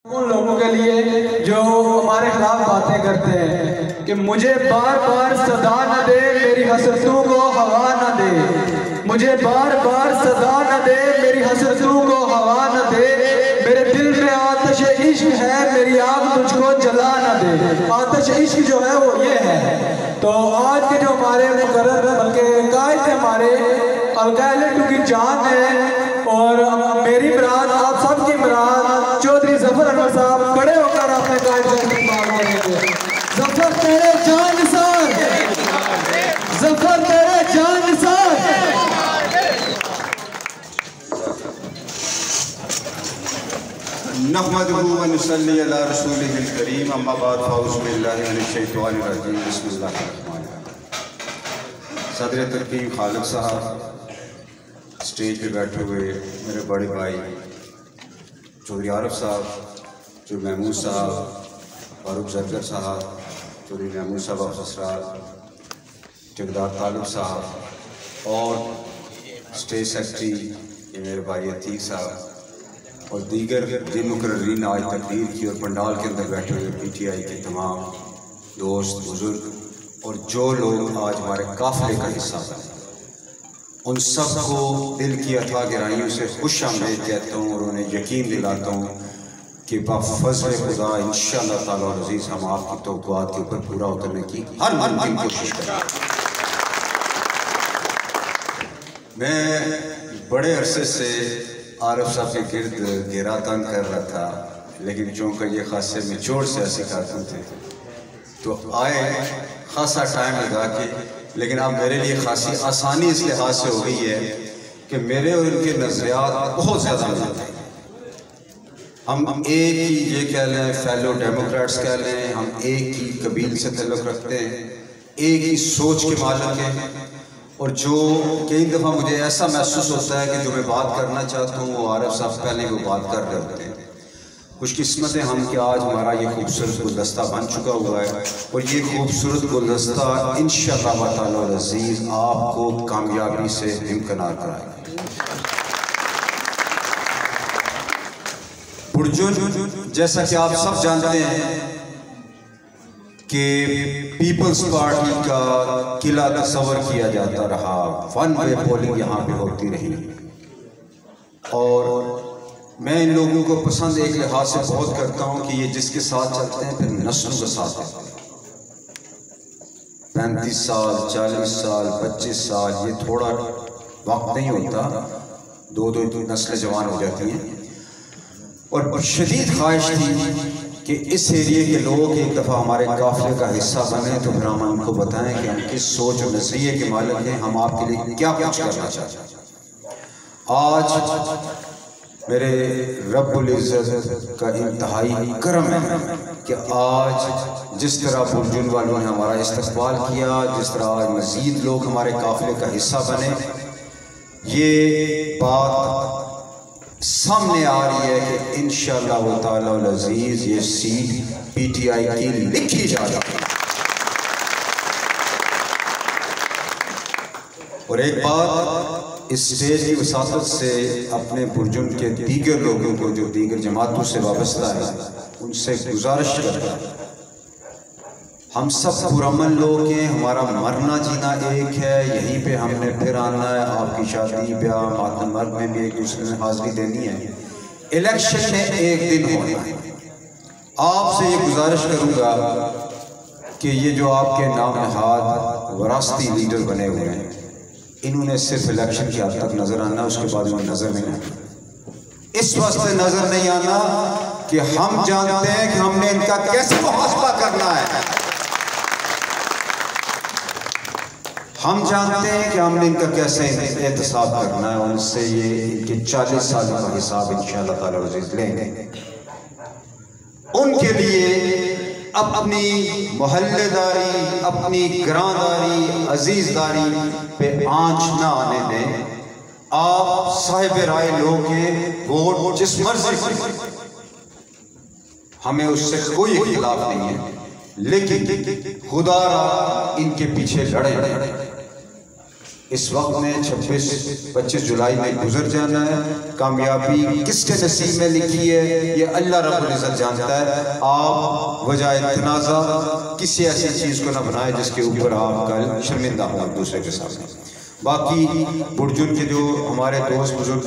ان لوگوں کے لیے جو ہمارے خلاف باتیں کرتے ہیں کہ مجھے بار بار صدا نہ دے میری حسرتوں کو ہوا نہ دے، مجھے بار بار صدا نہ دے میری حسرتوں کو ہوا نہ دے، میرے دل میں آتش عشق ہے میری آگ تجھ کو جلا نہ دے۔ آتش عشق جو ہے وہ یہ ہے۔ تو آج کے جو ہمارے مقرر بلکہ قائد ہمارے القاعدہ کی جان ہے اور میری مراد آپ سب کی مراد چودھری ظفر انور صاحب کھڑے ہو کر اپنے قائد کا استقبال کریں گے۔ ظفر تیرے جان نثار، ظفر تیرے جان نثار۔ نحمدہ و نصلی علی رسولہ الکریم، اما بعد فاعوذ باللہ من الشیطان الرجیم، بسم اللہ الرحمن الرحیم۔ صدر ترکیب خالد صاحب، اسٹیج پہ بیٹھے ہوئے میرے بڑے بھائی چودھری عارف صاحب، چودھری محمود صاحب، فاروق زرگر صاحب، چودھری محمود صاحب افسرات، ٹھیکیدار طالب صاحب اور اسٹیج سیکرٹری یہ میرے بھائی عتیق صاحب اور دیگر جن مقررین آج تقریر کی اور پنڈال کے اندر بیٹھے ہوئے پی ٹی آئی کے تمام دوست بزرگ اور جو لوگ آج ہمارے قافلے کا حصہ بنے، ان سب کو دل کی اتھا گہرائیوں سے خوش آمدید کہتا ہوں اور انہیں یقین دلاتا ہوں کہ بفضل خدا انشاءاللہ تعالیٰ العزیز ہم آپ کی توقعات کے اوپر پورا اترنے کی ہر ممکن کوشش کریں گے۔ میں بڑے عرصے سے عارف صاحب کے گرد گھیرا تنگ کر رہا تھا، لیکن چونکہ یہ خاصے میچور سیاسی کارکن تھے تو آئے خاصا ٹائم لگا کے، لیکن اب میرے لیے خاصی آسانی اس لحاظ سے ہو گئی ہے کہ میرے اور ان کے نظریات بہت زیادہ ملتے ہیں۔ ہم ایک ہی یہ کہہ لیں فیلو ڈیموکریٹس کہہ لیں، ہم ایک ہی قبیل سے تعلق رکھتے ہیں، ایک ہی سوچ کے مالک ہیں، اور جو کئی دفعہ مجھے ایسا محسوس ہوتا ہے کہ جو میں بات کرنا چاہتا ہوں وہ عارف صاحب پہلے وہ بات کر رہے ہوتے ہیں۔ خوش قسمت ہیں ہم کہ آج ہمارا یہ خوبصورت گلدستہ بن چکا ہوا ہے اور یہ خوبصورت گلدستہ انشاءاللہ تعالی العزیز آپ کو کامیابی سے ہمکنار کرائے گا۔ پرجن جیسا کہ آپ سب جانتے ہیں کہ پیپلز پارٹی کا قلعہ تصور کیا جاتا رہا، ون وے پولنگ یہاں پہ ہوتی رہی، اور میں ان لوگوں کو پسند ایک لحاظ سے بہت کرتا ہوں کہ یہ جس کے ساتھ چلتے ہیں پھر نسلوں کے ساتھ چلتے ہیں۔ 35 سال 40 سال 25 سال یہ تھوڑا وقت نہیں ہوتا، دو نسلیں جوان ہو جاتی ہیں، اور شدید خواہش تھی کہ اس ایریے کے لوگ ایک دفعہ ہمارے قافلے کا حصہ بنیں تو پھر ہم ان کو بتائیں کہ ہم کس سوچ اور نظریے کے مالک ہیں، ہم آپ کے لیے کیا کچھ کرنا چاہتے ہیں۔ آج میرے رب العزت کا انتہائی کرم ہے کہ آج جس طرح برجن والوں نے ہمارا استقبال کیا، جس طرح آج مزید لوگ ہمارے قافلے کا حصہ بنے، یہ بات سامنے آ رہی ہے کہ انشاءاللہ تعالی العزیز یہ سیٹ پی ٹی آئی کی لکھی جا رہی ہے۔ اور ایک بات اس اسٹیج کی وساطت سے اپنے برجن کے دیگر لوگوں کو جو دیگر جماعتوں سے وابستہ ہیں ان سے گزارش کرتا ہے، ہم سب پرامن لوگ ہیں، ہمارا مرنا جینا ایک ہے، یہیں پہ ہم نے پھر آنا ہے، آپ کی شادی بیاہ ماتم مرگ میں بھی ایک دوسرے میں حاضری دینی ہے، الیکشن میں ایک دن ہونا ہے۔ آپ سے یہ گزارش کروں گا کہ یہ جو آپ کے نام نہاد وراثتی لیڈر بنے ہوئے ہیں، انہوں نے صرف الیکشن کی حد تک نظر آنا، اس کے بعد انہیں نظر نہیں آنا۔ اس واسطے نظر نہیں آنا کہ ہم جانتے ہیں کہ ہم نے ان کا کیسے محاسبہ کرنا ہے، ہم جانتے ہیں کہ ہم نے ان کا کیسے احتساب کرنا ہے، اور ان سے یہ ان کے 40 سال کا حساب انشاءاللہ تعالی العزیز لیں گے۔ ان کے لیے اپنی محلے داری، اپنی گرانداری، عزیز داری پہ آنچ نہ آنے دیں۔ آپ صاحب رائے لوگ ہیں، ووٹ جس مرضی ہمیں اس سے کوئی اختلاف نہیں ہے، لیکن خدا را ان کے پیچھے لڑیں۔ اس وقت میں 25 جولائی میں گزر جانا ہے. کامیابی کس کے نصیب میں لکھی ہے یہ اللہ رب العزت جانتا ہے. آپ وجہ تنازع کسی ایسی چیز کو نہ بنائیں جس کے اوپر آپ کل شرمندہ ہوں دوسرے کے سامنے. باقی برجن کے جو ہمارے دوست بزرگ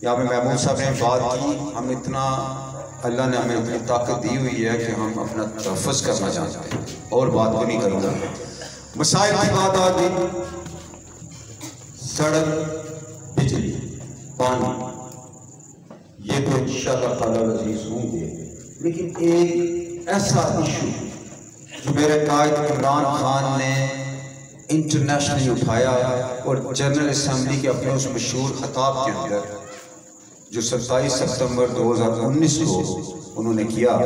یہاں پہ محمود صاحب نے بات کی، ہم اتنا اللہ نے ہمیں اتنی طاقت دی ہوئی ہے کہ ہم اپنا تحفظ کرنا چاہتے ہیں، اور بات کو نہیں کروں گا. مسائل کی بات آ گئی، سڑک، بجلی، پانی، یہ تو انشاءاللہ تعالیٰ عزیز ہوں گے. لیکن ایک ایسا ایشو جو میرے قائد عمران خان نے انٹرنیشنلی اٹھایا اور جنرل اسمبلی کے اپنے اس مشہور خطاب کے اندر جو 27 ستمبر 2019 کو انہوں نے کیا،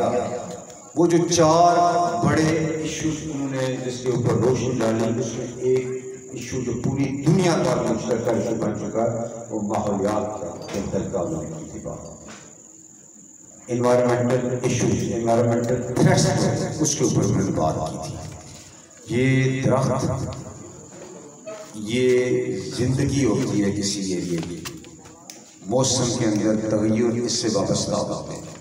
وہ جو 4 بڑے ایشوز انہوں نے جس کے اوپر روشنی ڈالی، اس میں ایک ایشو جو پوری دنیا کا مشترکہ ایشو بن چکا وہ ماحولیات کا انتقال ہونے کی بات، انوائرمنٹل ایشوز، انوائرمنٹل تھریٹس، اس کے اوپر انہوں نے بات کی تھی. یہ درخت، یہ زندگی ہوتی ہے کسی ایریے کی، موسم کے اندر تغیر اس سے وابستہ ہوتے ہیں.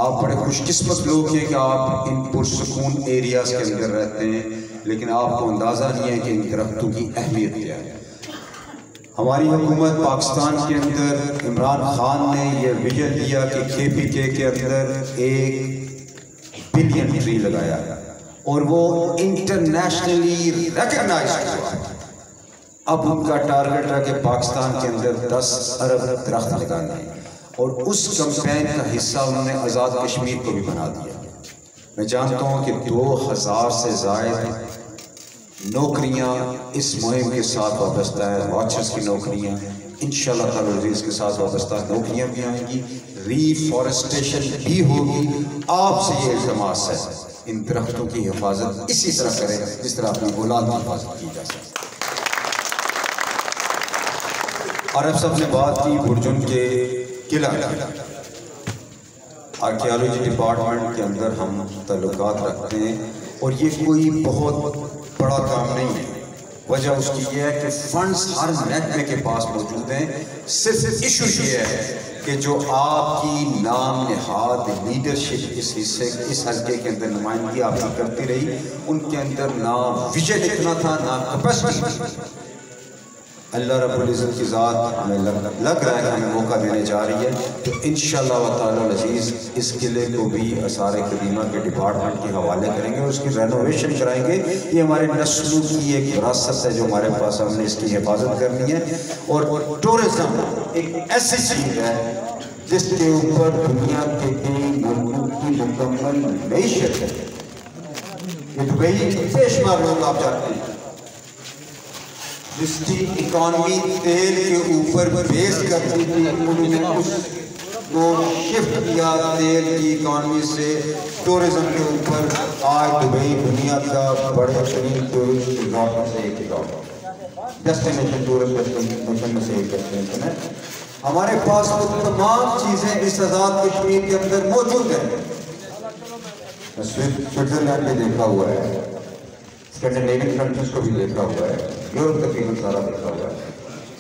آپ بڑے خوش قسمت لوگ ہیں کہ آپ ان پرسکون ایریاز کے اندر رہتے ہیں، لیکن آپ کو اندازہ نہیں ہے کہ ان درختوں کی اہمیت کیا ہے. ہماری حکومت پاکستان کے اندر عمران خان نے یہ ویژن دیا کہ KPK کے اندر 1 بلین ٹری لگایا اور وہ انٹرنیشنلی ریکگنائز ہوا. اب ان کا ٹارگٹ ہے کہ پاکستان کے اندر 10 ارب درخت لگانا ہے، اور اس کمپین کا حصہ انہوں نے آزاد کشمیر کو بھی بنا دیا. میں جانتا ہوں کہ 2000 سے زائد نوکریاں اس مہم کے ساتھ وابستہ ہے، واچرز کی نوکریاں، انشاءاللہ تعالی عزیز کے ساتھ وابستہ نوکریاں بھی آئیں گی، ریفارسٹیشن بھی ہوگی. آپ سے یہ التماس ہے ان درختوں کی حفاظت اسی طرح کریں جس طرح اپنی اولاد کی حفاظت کی جا سکتی. عارف صاحب نے بات کی برجن کے قلعہ، آرکیالوجی ڈپارٹمنٹ کے اندر ہم تعلقات رکھتے ہیں، اور یہ کوئی بہت بڑا کام نہیں ہے. وجہ اس کی یہ ہے کہ فنڈز ہر محکمے کے پاس موجود ہیں. صرف ایشو یہ ہے کہ جو آپ کی نام نہاد لیڈرشپ اس حلقے کے اندر نمائندگی آپ کی کرتی رہی، ان کے اندر نہ ویژن اتنا تھا، نہ کیپیسٹی. اللہ رب العزت کی ذات ہمیں لگ رہا ہے کہ ہمیں موقع دینے جا رہی ہے، تو انشاءاللہ تعالی العزیز اس قلعے کو بھی آثار قدیمہ کے ڈپارٹمنٹ کے حوالے کریں گے اور اس کی رینوویشن کرائیں گے. یہ ہمارے نسلوں کی ایک وراثت ہے جو ہمارے پاس، ہم نے اس کی حفاظت کرنی ہے. اور ٹورزم ایک ایسی چیز ہے جس کے اوپر دنیا کے کئی ملکوں کی مکمل معیشت ہے. یہ دبئی بے شمار لوگ آپ جانتے ہیں جس کی اکانومی تیل کے اوپر بیس کرتی تھی، انہوں نے اس کو شفٹ کیا تیل کی اکانومی سے ٹورزم کے اوپر. آج دبئی دنیا کا بڑے ترین ٹورسٹ ریزورٹ میں سے ایک ڈیسٹینیشن ٹورسٹ ڈیسٹینیشن میں سے ایک ڈیسٹینیشن ہے. ہمارے پاس وہ تمام چیزیں اس آزاد کشمیر کے اندر موجود ہیں. سوئٹزرلینڈ میں دیکھا ہوا ہے، اسکینڈینیوین کنٹریز کو بھی دیکھا ہوا ہے، یورپ تقریباً سارا دیکھا ہوا ہے.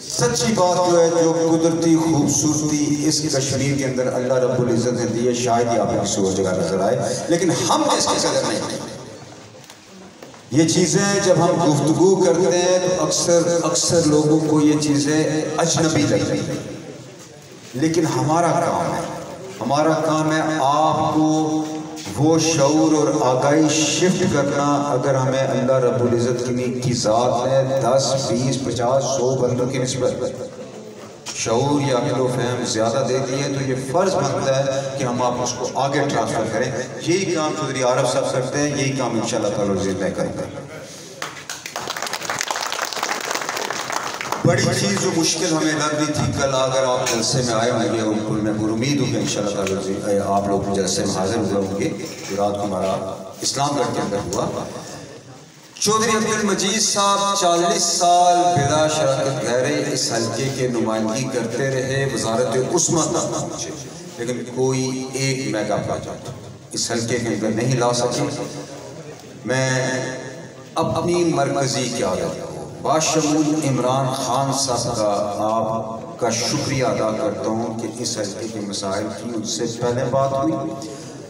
سچی بات جو ہے جو قدرتی خوبصورتی اس کشمیر کے اندر اللہ رب العزت نے دی ہے، شاید ہی آپ کسی اور جگہ نظر آئے، لیکن ہم اس کی قدر نہیں کرتے. یہ چیزیں جب ہم گفتگو کرتے ہیں تو اکثر لوگوں کو یہ چیزیں اجنبی لگتی ہیں، لیکن ہمارا کام ہے آپ کو وہ شعور اور آگاہی شفٹ کرنا. اگر ہمیں اللہ رب العزت کی ذات ہے 10 20 50 100 بندوں کی نسبت شعور یا عقل و فہم زیادہ دے دی ہے، تو یہ فرض بنتا ہے کہ ہم آپ اس کو آگے ٹرانسفر کریں. یہی کام چودھری عارف صاحب کرتے ہیں، یہی کام انشاءاللہ تعالی عزیز میں کریں گے. بڑی چیز جو مشکل ہمیں لگ رہی تھی، کل اگر آپ جلسے میں آئے ہوں گے، میں امید ہوں کہ انشاءاللہ تعالی آپ لوگ جلسے میں حاضر ہوئے ہوں گے، جو رات کو ہمارا اسلام گڑھ کے اندر ہوا. چودھری عبدالمجید صاحب 40 سال بلا شراکت گہرے اس حلقے کے نمائندگی کرتے رہے، وزارت عثمہ تک پہنچے، لیکن کوئی ایک میگا پروجیکٹ اس حلقے کے اندر نہیں لا سکے. میں اپنی مرکزی قیادت کو باشمول عمران خان صاحب کا آپ کا شکریہ ادا کرتا ہوں کہ اس حلقے کے مسائل کی ان سے پہلے بات ہوئی،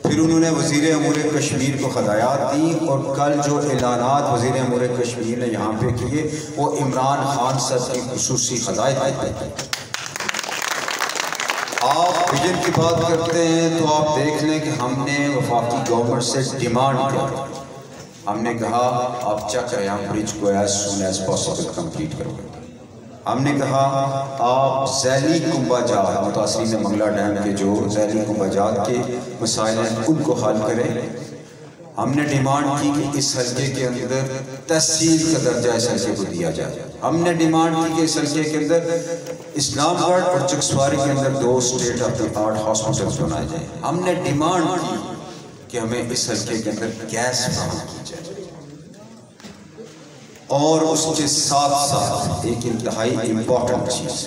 پھر انہوں نے وزیر امور کشمیر کو ہدایات دی، اور کل جو اعلانات وزیر امور کشمیر نے یہاں پہ کیے وہ عمران خان صاحب کی خصوصی ہدایت ہے۔ آپ ویژن کی بات کرتے ہیں تو آپ دیکھ لیں کہ ہم نے وفاقی گورنمنٹ سے ڈیمانڈ کیا، ہم نے کہا آپ چک ریام برج کو as soon as possible complete کرو۔ ہم نے کہا آپ ذیلی کنبہ جات، متاثرین منگلا ڈیم کے جو ذیلی کنبہ جات کے مسائل ہیں ان کو حل کریں۔ ہم نے ڈیمانڈ کی کہ اس حلقے کے اندر تحصیل کا درجہ اس حلقے کو دیا جائے۔ ہم نے ڈیمانڈ کی کہ اس حلقے کے اندر اسلام گڑھ اور چکسواری کے اندر 2 state of the art hospitals بنائے جائیں۔ ہم نے ڈیمانڈ کی کہ ہمیں اس حلقے کے اندر گیس فراہم کی جائے، اور اس کے ساتھ ساتھ ایک انتہائی امپورٹنٹ چیز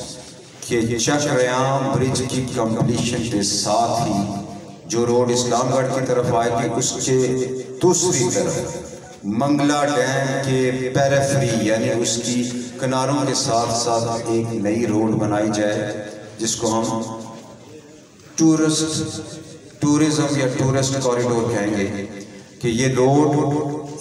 کہ چک ریام برج کی کمپلیشن کے ساتھ ہی جو روڈ اسلام گڑھ کی طرف آئے گی اس کے دوسری طرف منگلا ڈیم کے پیریفری یعنی اس کی کناروں کے ساتھ ساتھ ایک نئی روڈ بنائی جائے جس کو ہم ٹورزم یا ٹورسٹ کوریڈور کہیں گے، کہ یہ روڈ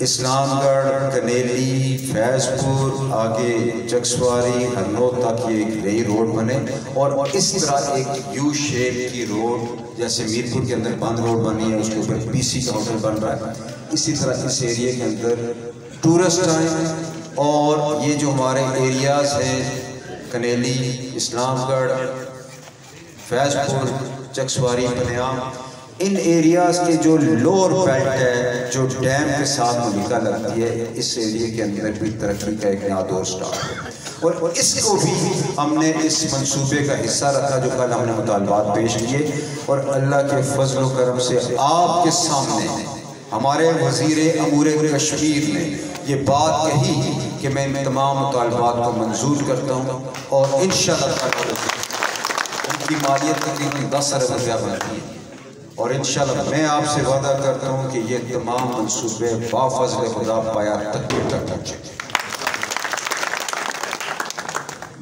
اسلام گڑھ، کنیلی، فیض پور، آگے چکسواری، ہرنوت تک یہ ایک نئی روڈ بنے، اور اس طرح ایک یو شیپ کی روڈ جیسے میرپور کے اندر بند روڈ بنی ہے، اس کے اوپر پی سی کا ہوٹل بن رہا ہے، اسی طرح اس ایریے کے اندر ٹورسٹ آئیں، اور یہ جو ہمارے ایریاز ہیں کنیلی، اسلام گڑھ، فیض پور، چکسواری، پنیام، ان ایریاز کے جو لوور بیلٹ ہے جو ڈیم کے ساتھ ملکہ لگتی ہے، اس ایریے کے اندر بھی ترقی کا ایک نیا دور سٹارٹ ہو، اور اس کو بھی ہم نے اس منصوبے کا حصہ رکھا جو کل ہم نے مطالبات پیش کیے، اور اللہ کے فضل و کرم سے آپ کے سامنے ہمارے وزیر امور کشمیر نے یہ بات کہی کہ میں ان تمام مطالبات کو منظور کرتا ہوں، اور انشاءاللہ تعالی ان کی مالیت تقریباً 10 ارب روپیہ بنتی ہے، اور انشاءاللہ میں آپ سے وعدہ کرتا ہوں کہ یہ تمام منصوبے بافضل خدا پایا تکمیل تک پہنچے۔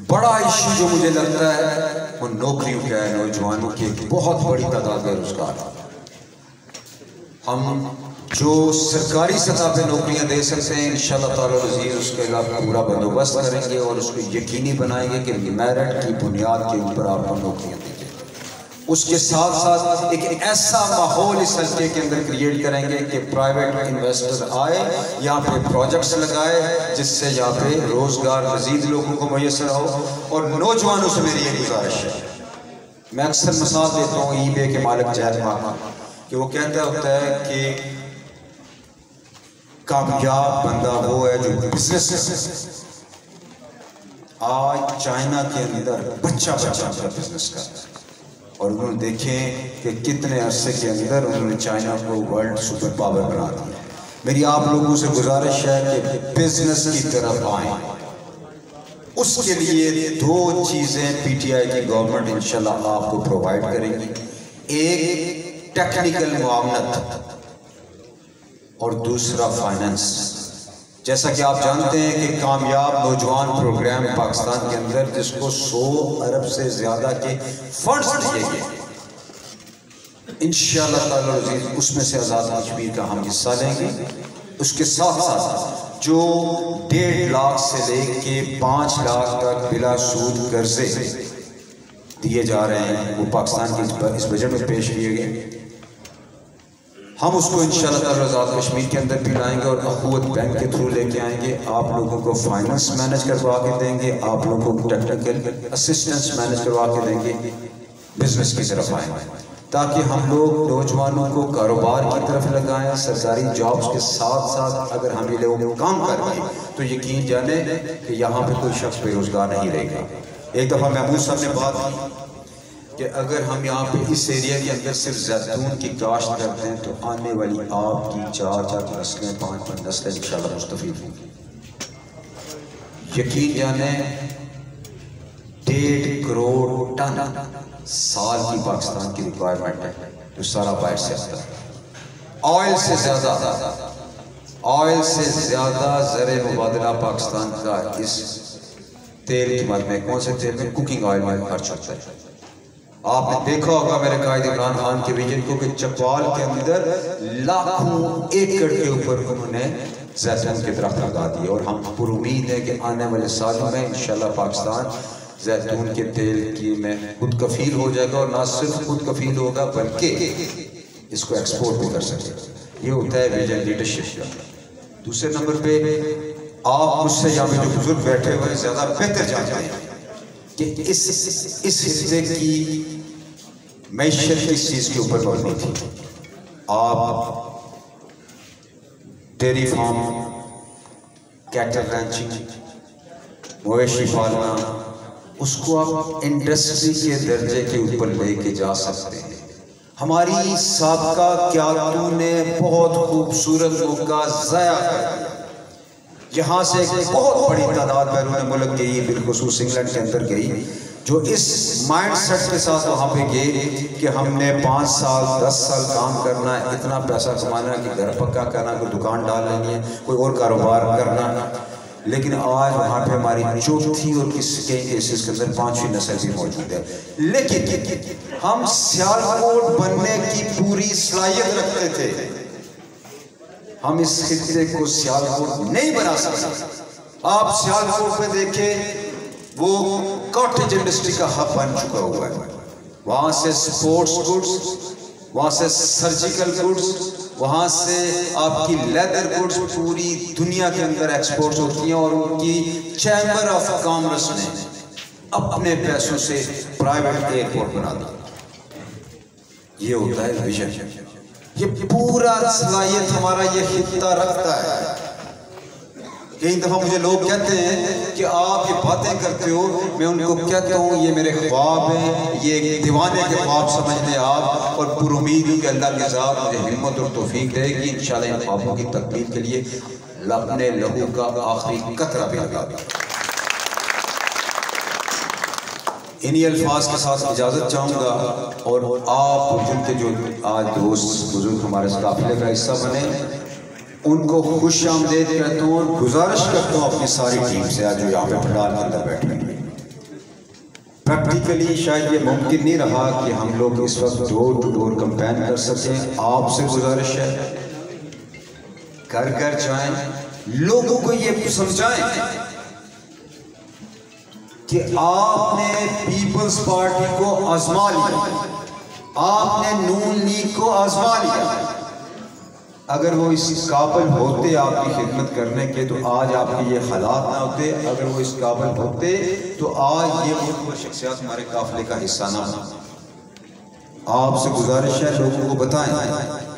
بڑا ایشو جو مجھے لگتا ہے وہ نوکریوں کا ہے، نوجوانوں کی ایک بہت بڑی تعداد بے روزگار۔ ہم جو سرکاری سطح پہ نوکریاں دے سکتے ہیں انشاءاللہ تعالی العزیز اس کے علاوہ پورا بندوبست کریں گے، اور اس کو یقینی بنائیں گے کہ میرٹ کی بنیاد کے اوپر آپ کو نوکریاں دیں گے۔ اس کے ساتھ ساتھ ایک ایسا ماحول اس حلقے کے اندر کریٹ کریں گے کہ پرائیویٹ انویسٹر آئے، یہاں پہ پروجیکٹس لگائے، جس سے یہاں پہ روزگار مزید لوگوں کو میسر ہو۔ اور نوجوانوں سے میری یہ گزارش ہے، میں اکثر مثال دیتا ہوں ای بے کے مالک جہد ماں، کہ وہ کہتا ہوتا ہے کہ کامیاب بندہ وہ ہے جو بزنس آج چائنا کے اندر بچہ کا بزنس کرتا ہے، اور انہوں نے دیکھیں کہ کتنے عرصے کے اندر انہوں نے چائنا کو ورلڈ سپر پاور بنا دیا۔ میری آپ لوگوں سے گزارش ہے کہ بزنس کی طرف آئیں، اس کے لیے 2 چیزیں پی ٹی آئی کی گورنمنٹ انشاءاللہ آپ کو پرووائڈ کرے گی، ایک ٹیکنیکل معاونت اور دوسرا فائننس۔ جیسا کہ آپ جانتے ہیں کہ کامیاب نوجوان پروگرام پاکستان کے اندر جس کو 100 ارب سے زیادہ کے فنڈز دیے گئے، انشاءاللہ تعالی العزیز اس میں سے آزاد کشمیر کا ہم حصہ لیں گے۔ اس کے ساتھ ساتھ جو 1.5 لاکھ سے لے کے 5 لاکھ تک بلا سود قرضے دیے جا رہے ہیں وہ پاکستان کے اس بجٹ میں پیش کیے گئے، ہم اس کو انشاءاللہ تعالی آزاد کشمیر کے اندر بھی لائیں گے، اور اخوت بینک کے تھرو لے کے آئیں گے۔ آپ لوگوں کو فائننس مینج کروا کے دیں گے، آپ لوگوں کو ٹیکنیکل اسسٹنس مینج کروا کے دیں گے، بزنس کی طرف آئیں گے تاکہ ہم لوگ نوجوانوں کو کاروبار کی طرف لگائیں۔ سرکاری جابز کے ساتھ ساتھ اگر ہم یہ لوگ کام کر رہے ہیں تو یقین جانیں کہ یہاں پہ کوئی شخص بے روزگار نہیں رہے گا۔ ایک دفعہ محمود صاحب نے بات کی کہ اگر ہم یہاں پہ اس ایریا کے اندر صرف زیتون کی کاشت کرتے ہیں تو آنے والی آپ کی 4 نسلیں 5 نسلیں انشاءاللہ مستفید ہوں گی۔ یقین جانیں 1.5 کروڑ ٹن سال کی پاکستان کی ریکوائرمنٹ ہے جو سارا باہر سے آتا ہے، آئل سے زیادہ آئل سے زیادہ زر مبادلہ پاکستان کا اس تیل کی مد میں، کون سے تیل میں؟ کوکنگ آئل میں خرچ ہوتا ہے۔ آپ نے دیکھا ہوگا میرے قائد عمران خان کے ویژن کو کہ چپال کے اندر لاکھوں ایکڑ کے اوپر انہوں نے زیتون کے درخت لگا دیے، اور ہم پر امید ہے کہ آنے والے سالوں میں انشاءاللہ پاکستان زیتون کے تیل کی میں خود کفیل ہو جائے گا، اور نہ صرف خود کفیل ہوگا بلکہ اس کو ایکسپورٹ بھی کر سکے گا۔ یہ ہوتا ہے ویژن لیڈرشپ کا۔ دوسرے نمبر پہ آپ مجھ سے یہاں پہ جو بزرگ بیٹھے ہوئے زیادہ بہتر جانتے ہیں کہ اس حصے کی معیشت کس چیز کے اوپر مبنی تھی۔ آپ ڈیری فارم، کیٹل رینچنگ، مویشی پالنا، اس کو آپ انڈسٹری کے درجے کے اوپر لے کے جا سکتے ہیں۔ ہماری سابقہ قیادتوں نے بہت خوبصورت موقع ضائع کر دیا۔ یہاں سے ایک بہت بڑی تعداد بیرون ملک گئی، بالخصوص انگلینڈ کے اندر گئی، جو اس مائنڈ سیٹ کے ساتھ وہاں پہ گئے کہ ہم نے 5 سال 10 سال کام کرنا ہے، اتنا پیسہ کمانا ہے کہ گھر پکا کرنا، کوئی دکان ڈال لینی ہے، کوئی اور کاروبار کرنا۔ لیکن آج وہاں پہ ہماری چوتھی اور کئی کیسز کے اندر 5ویں نسل بھی موجود ہے، لیکن ہم سیالکوٹ بننے کی پوری صلاحیت رکھتے تھے۔ ہم اس خطے کو سیالکوٹ نہیں بنا سکتے۔ آپ سیالکوٹ میں دیکھیں، وہ کاٹیج انڈسٹری کا ہب بن چکا ہوا ہے۔ وہاں سے سپورٹس گڈز، وہاں سے سرجیکل گڈز، وہاں سے آپ کی لیدر گڈز پوری دنیا کے اندر ایکسپورٹس ہوتی ہیں، اور ان کی چیمبر آف کامرس نے اپنے پیسوں سے پرائیویٹ ایئرپورٹ بنا دیا۔ یہ ہوتا ہے ویژن۔ یہ پورا صلاحیت ہمارا یہ خطہ رکھتا ہے۔ کئی دفعہ مجھے لوگ کہتے ہیں کہ آپ یہ باتیں کرتے ہو، میں ان کو کہتا ہوں یہ میرے خواب ہیں، یہ دیوانے کے خواب سمجھتے آپ، اور پر امید ہوں کہ اللہ کے ذات مجھے ہمت اور توفیق دے گی، انشاءاللہ ان خوابوں کی تکمیل کے لیے اپنے لہو کا آخری قطرہ بھی لگا دیں۔ انہی الفاظ کے ساتھ اجازت چاہوں گا، اور آپ جن کے جو آج دوست بزرگ ہمارے اس قافلے کا حصہ بنے، ان کو خوش آمدید کہتا ہوں، اور گزارش کرتا ہوں اپنی ساری ٹیم سے آج جو یہاں پہ پنڈال کے اندر بیٹھ رہے ہیں۔ پریکٹیکلی شاید یہ ممکن نہیں رہا کہ ہم لوگ اس وقت ڈور ٹو ڈور کمپین کر سکیں۔ آپ سے گزارش ہے، گھر گھر جائیں، لوگوں کو یہ سمجھائیں کہ آپ نے پیپلز پارٹی کو آزما لیا، آپ نے نون لیگ کو آزما لیا۔ اگر وہ اس قابل ہوتے آپ کی خدمت کرنے کے تو آج آپ کے یہ حالات نہ ہوتے، اگر وہ اس قابل ہوتے تو آج یہ ملک شخصیات ہمارے قافلے کا حصہ نہ ہوتے۔ آپ سے گزارش ہے، لوگوں کو بتائیں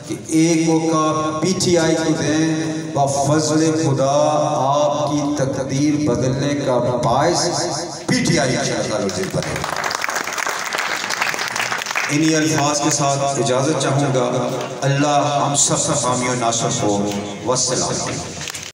کہ ایک موقع پی ٹی آئی کو دیں، بفضل خدا آپ کی تقدیر بدلنے کا باعث پی ٹی آئی بنے۔ انہی الفاظ کے ساتھ اجازت چاہوں گا۔ اللہ ہم سب حامی و ناصر ہو۔ والسلام۔